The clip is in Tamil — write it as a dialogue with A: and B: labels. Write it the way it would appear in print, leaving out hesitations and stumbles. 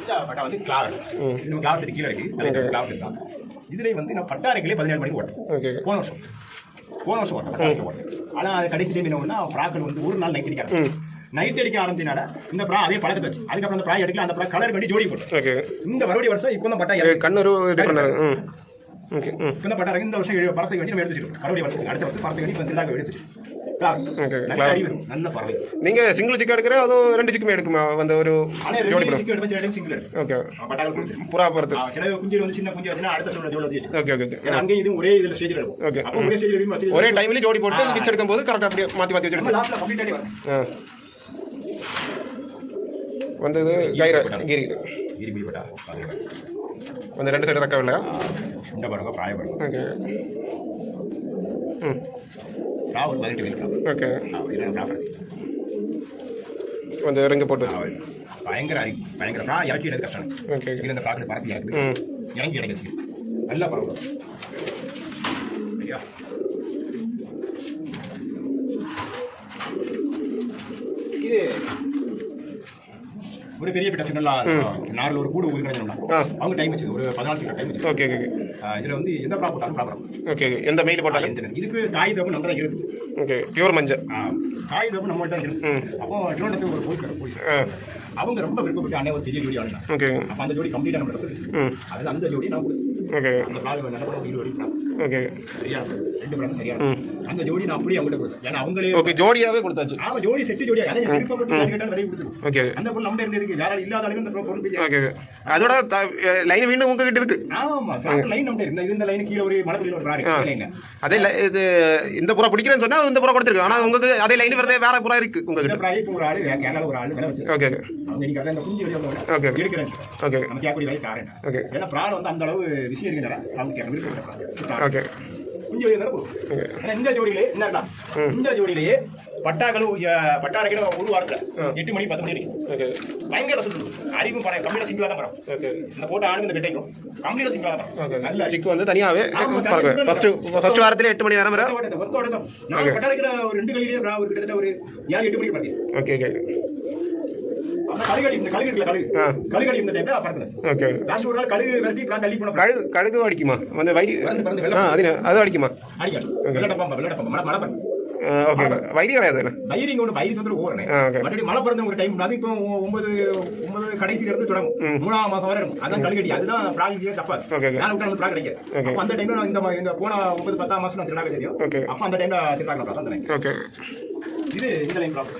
A: இந்த பட்டா வந்து கிளாஸ் இன்னும் கிளாஸ் செட் கீழே இருக்கு கிளாஸ் செட் தான். இதுல வந்து நான் பட்டாரைகளே 17 மணிக்கு ஓட்டேன். போன வருஷம் ஓட்டேன். ஆனா அது கடைசி டைம் என்ன ஒண்ணா ஃப்ராக்கள் வந்து ஒரு நாள் நைட் அடிக்க ஆரம்பிச்சனால இந்த ப்ரா அதே பழக்கத்தை வச்சு அதுக்கப்புறம் அந்த ப்ரா எடுக்கல அந்த ப்ரா கலர் பண்ணி ஜோடி போட்டு இந்த மறுபடியும் வருஷம் இப்போ தான் பட்டா
B: கண்ணூர்
A: இப்போ பட்டா இந்த வருஷம் பறத்தை வேண்டி நம்ம எடுத்து வச்சிருக்கோம். மறுபடியும் வருஷம் அடுத்த வருஷம் பறத்தை வேண்டி வந்து எடுத்து நல்ல பறவை.
B: நீங்க சிங்கிள் சிக்கு எடுக்கிற அதுவும் 2 சிக்குமே எடுக்குமா? அந்த ஒரு ஜோடி ஓகே புறா போறது
A: சில குஞ்சு வந்து சின்ன குஞ்சு வச்சுனா அடுத்த சொல்ல ஜோடி வச்சு
B: ஓகே ஓகே
A: அங்க இது ஒரே இதுல ஸ்டேஜ்ல இருக்கும்.
B: ஓகே
A: அப்ப ஒரே ஸ்டேஜ்ல இருக்கும்
B: ஒரே டைம்ல ஜோடி போட்டு கிட்ஸ் எடுக்கும்போது கரெக்ட்டா அப்படியே மாத்தி மாத்தி வச்சிடுங்க.
A: லாஸ்ட்ல கம்ப்ளீட் ஆகி வரும்.
B: வந்தது கைர கிரி
A: பட்டா
B: அந்த 2 சைடு ரக்க இல்லையா?
A: இந்த பாருங்க பிராய பாருங்க.
B: ஓகே
A: ராவல் 18 வேல்
B: ஓகே
A: இதெல்லாம் ராஃபர்
B: வந்து இறங்க போட்டு
A: பயங்கர பிரா இறக்கி எடுக்க கஷ்டம்.
B: ஓகே
A: இது அந்த பிராக்ல பறந்து இறங்கி எடுக்க நல்லா பறவை. சரியா இது ஒரு பெரிய பிட்ட சின்ன நாரில் ஒரு கூடு ஊதுறாங்க. அவங்க டைம் வச்சு ஒரு 14 டைம் வச்சு.
B: ஓகே ஓகே
A: இதுல வந்து எந்த ப்ரா போட்டாலும் ப்ராப்ளம்.
B: ஓகே எந்த மெயில் போட்டாலும்
A: இதுக்கு தாய் தப்பு நம்ம தான் இருக்கு.
B: ஓகே பியூர் மஞ்சள்
A: தாய் தப்பு நம்மள்ட்ட இருக்கு. அப்போ இன்னொரு ஒரு போலீஸ் அவங்க ரொம்ப விருப்பப்பட்டு அண்ணே ஒரு பெரிய ஜோடி ஆடுனா. ஓகே அப்ப அந்த ஜோடி கம்ப்ளீட்டா நம்ம ட்ரெஸ் அது அந்த ஜோடி நான்
B: ஓகே
A: அந்த பிளாக் நல்ல படம் வீடியோ எடுக்கலாம்.
B: ஓகே
A: சரியா 2 படம் சரியா அந்த ஜோடி நான் அப்படியே அவங்கள்ட்ட கொடுத்தேன். ஏன்னா அவங்களே
B: ஓகே ஜோடியாவே கொடுத்தாச்சு.
A: ஆமா ஜோடி செட் ஜோடியா அதை விருப்பப்பட்டு கேட்டா நிறைய கொடுத்துருவோம்.
B: ஓகே அந்த
A: பொருள் நம்ம இருக்கு வேற இல்லாத அளவுக்கு அந்த பொருள் போய்.
B: ஓகே அதோட லைன் வீண்டும் உங்ககிட்ட இருக்கு.
A: ஆமா லைன் நம்ம இருக்கு. இந்த லைன் கீழ ஒரு மலக்குள்ள ஒரு பிராரி லைன்
B: அதே இது இந்த புறா பிடிக்கிறேன்னு சொன்னா இந்த புறா கொடுத்துருக்கு. ஆனா உங்களுக்கு அதே லைன் வரதே வேற புறா இருக்கு உங்ககிட்ட.
A: பிராரி இப்போ ஒரு ஆளு கேரளால ஒரு ஆளு வேலை வச்சு.
B: ஓகே
A: அவங்க நீங்க அந்த குஞ்சு வெளிய வந்து
B: ஓகே
A: எடுக்கறேன்.
B: ஓகே
A: நம்ம கேக்குடி வை காரேன். ஓகே ஏன்னா பிரால் வந்து அந்த அளவு விஷயம் இருக்குடா. அவங்க கேக்குற விருப்பம். ஓகே குஞ்சு வெளிய நடக்கும். ஏன்னா இந்த ஜோடியிலே என்னடா இந்த ஜோடியிலே பட்டாரைக்கு ஒரு வாரத்துல 8 மணி 10 மணி வரைக்கும். ஓகே பயங்கர ரசம் அறிவும் படம் கம்ப்ளீட்டா சிங்கிளா தான் வரும். ஓகே இந்த போட்ட ஆணுங்க இந்த வெட்டைக்கும் கம்ப்ளீட்டா சிங்கிளா தான் வரும். ஓகே நல்ல சிக்கு வந்து தனியாவே ஃபர்ஸ்ட் வாரத்துல 8 மணி நேரம் வரும். நான் பட்டாரைக்கு ஒரு 2 கலியிலே ஒரு கிட்டத்தட்ட ஒரு 7-8 மணிக்கு பார்த்தேன். ஓகே ஓகே கழுகு இந்த டைம்ல பறக்குது. ஓகே லாஸ்ட் ஒரு நாள் கழுகு விரட்டி பிரான் தள்ளி போன கழுகு அடிக்குமா வந்து வைரி அது அடிக்குமா அடிக்காது வெள்ளடப்பம் மழை பறந்து. ஓகே வைரி கிடையாது வைரிங்க ஒன்று வைரி வந்து ஓரணே மறுபடியும் மழை பிறந்த ஒரு டைம் அது இப்போ 9 கடைசியில இருந்து தொடங்கும் 3ஆம் மாசம் வரை இருக்கும். அதான் கழுகடி அதுதான் பிராகியே தப்பாது. மேல விட்டா வந்து பிராக் கிடைக்காது. அந்த டைம்ல இந்த போன 9-10ஆம் மாசம் நான் திருடாக தெரியும். அப்ப அந்த டைம்ல திருடாக இது இந்த லைன் ப்ராப்ளம்.